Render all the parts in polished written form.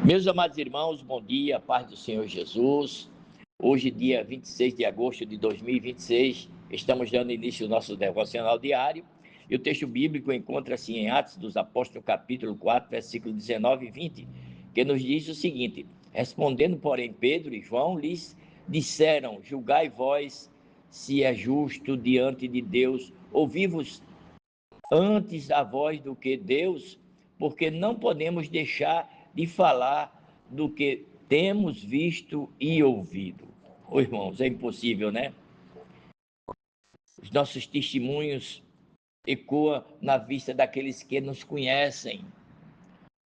Meus amados irmãos, bom dia, paz do Senhor Jesus. Hoje, dia 26 de agosto de 2026, estamos dando início ao nosso devocional diário. E o texto bíblico encontra-se em Atos dos Apóstolos, capítulo 4, versículos 19 e 20, que nos diz o seguinte: respondendo, porém, Pedro e João lhes disseram: julgai vós se é justo diante de Deus ouvir-vos antes a voz do que Deus, porque não podemos deixar de falar do que temos visto e ouvido. Ô, irmãos, é impossível, né? Os nossos testemunhos ecoam na vista daqueles que nos conhecem,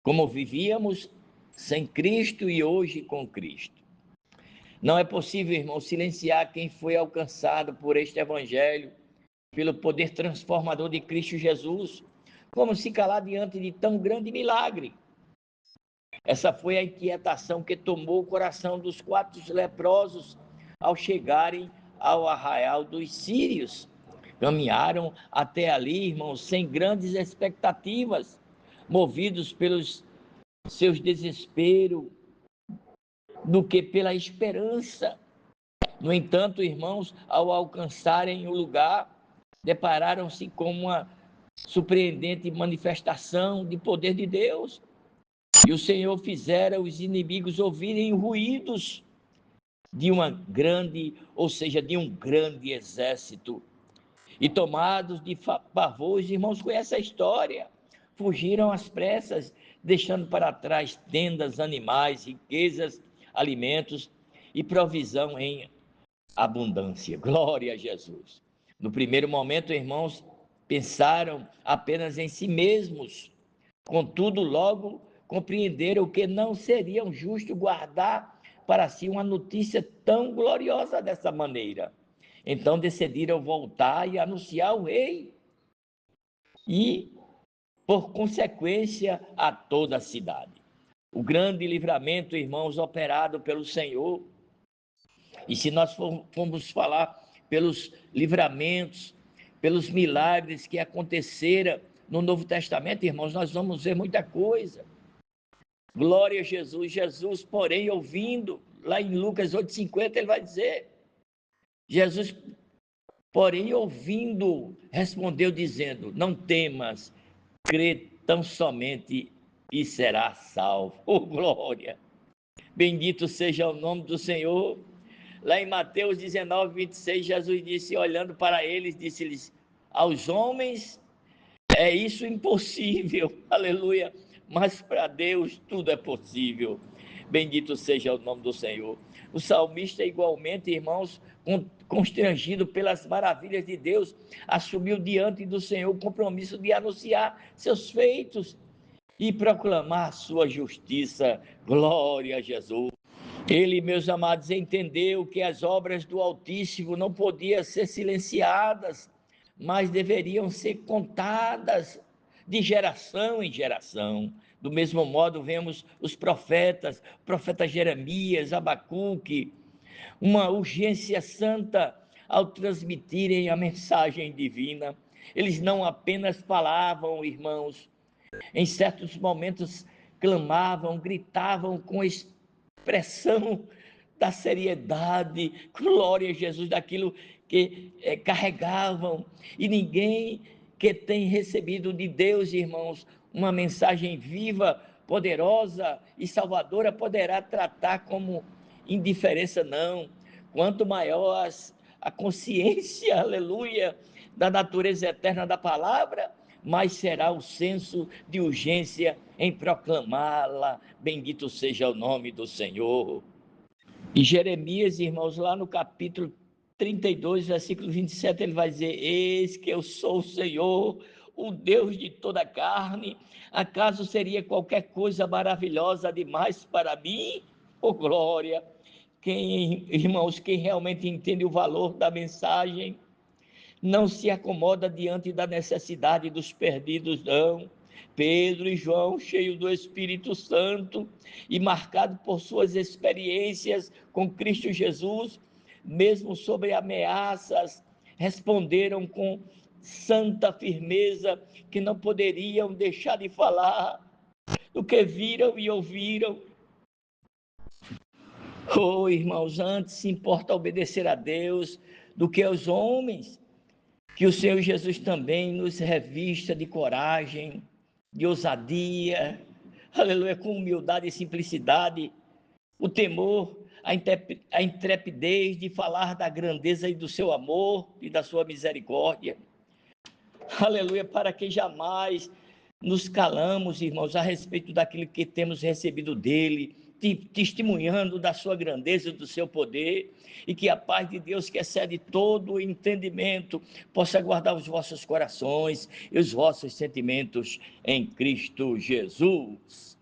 como vivíamos sem Cristo e hoje com Cristo. Não é possível, irmão, silenciar quem foi alcançado por este evangelho, pelo poder transformador de Cristo Jesus, como se calar diante de tão grande milagre. Essa foi a inquietação que tomou o coração dos 4 leprosos ao chegarem ao arraial dos sírios. Caminharam até ali, irmãos, sem grandes expectativas, movidos pelos seus desesperos, do que pela esperança. No entanto, irmãos, ao alcançarem o lugar, depararam-se com uma surpreendente manifestação de poder de Deus. E o Senhor fizera os inimigos ouvirem ruídos de uma grande, ou seja, de um grande exército. E tomados de pavor, os irmãos conhecem a história, fugiram às pressas, deixando para trás tendas, animais, riquezas, alimentos e provisão em abundância. Glória a Jesus. No primeiro momento, irmãos, pensaram apenas em si mesmos, contudo, logo compreenderam que não seriam justo guardar para si uma notícia tão gloriosa dessa maneira. Então decidiram voltar e anunciar o rei e, por consequência, a toda a cidade. O grande livramento, irmãos, operado pelo Senhor. E se nós formos falar pelos livramentos, pelos milagres que aconteceram no Novo Testamento, irmãos, nós vamos ver muita coisa. Glória a Jesus. Jesus, porém, ouvindo, lá em Lucas 8,50, ele vai dizer: Jesus, porém, ouvindo, respondeu dizendo: não temas, crê tão somente e será salvo. Oh, glória! Bendito seja o nome do Senhor. Lá em Mateus 19:26, Jesus disse, olhando para eles, disse-lhes: aos homens é isso impossível, aleluia, mas para Deus tudo é possível. Bendito seja o nome do Senhor. O salmista, igualmente, irmãos, constrangido pelas maravilhas de Deus, assumiu diante do Senhor o compromisso de anunciar seus feitos e proclamar a sua justiça. Glória a Jesus. Ele, meus amados, entendeu que as obras do Altíssimo não podiam ser silenciadas, mas deveriam ser contadas de geração em geração. Do mesmo modo, vemos os profetas, o profeta Jeremias, Abacuque, uma urgência santa ao transmitirem a mensagem divina. Eles não apenas falavam, irmãos, em certos momentos clamavam, gritavam com expressão da seriedade, glória a Jesus, daquilo que carregavam. E ninguém que tem recebido de Deus, irmãos, uma mensagem viva, poderosa e salvadora poderá tratar como indiferença, não. Quanto maior a consciência, aleluia, da natureza eterna da palavra, mais será o senso de urgência em proclamá-la. Bendito seja o nome do Senhor. E Jeremias, irmãos, lá no capítulo 32, versículo 27, ele vai dizer: eis que eu sou o Senhor, o Deus de toda a carne. Acaso seria qualquer coisa maravilhosa demais para mim? Oh, glória! Irmãos, quem realmente entende o valor da mensagem, não se acomoda diante da necessidade dos perdidos, não. Pedro e João, cheios do Espírito Santo e marcados por suas experiências com Cristo Jesus, mesmo sobre ameaças, responderam com santa firmeza que não poderiam deixar de falar do que viram e ouviram. Oh, irmãos, antes se importa obedecer a Deus do que aos homens. Que o Senhor Jesus também nos revista de coragem, de ousadia, aleluia, com humildade e simplicidade, o temor, a intrepidez de falar da grandeza e do seu amor e da sua misericórdia. Aleluia, para que jamais nos calamos, irmãos, a respeito daquilo que temos recebido dele, testemunhando da sua grandeza e do seu poder, e que a paz de Deus, que excede todo o entendimento, possa guardar os vossos corações e os vossos sentimentos em Cristo Jesus.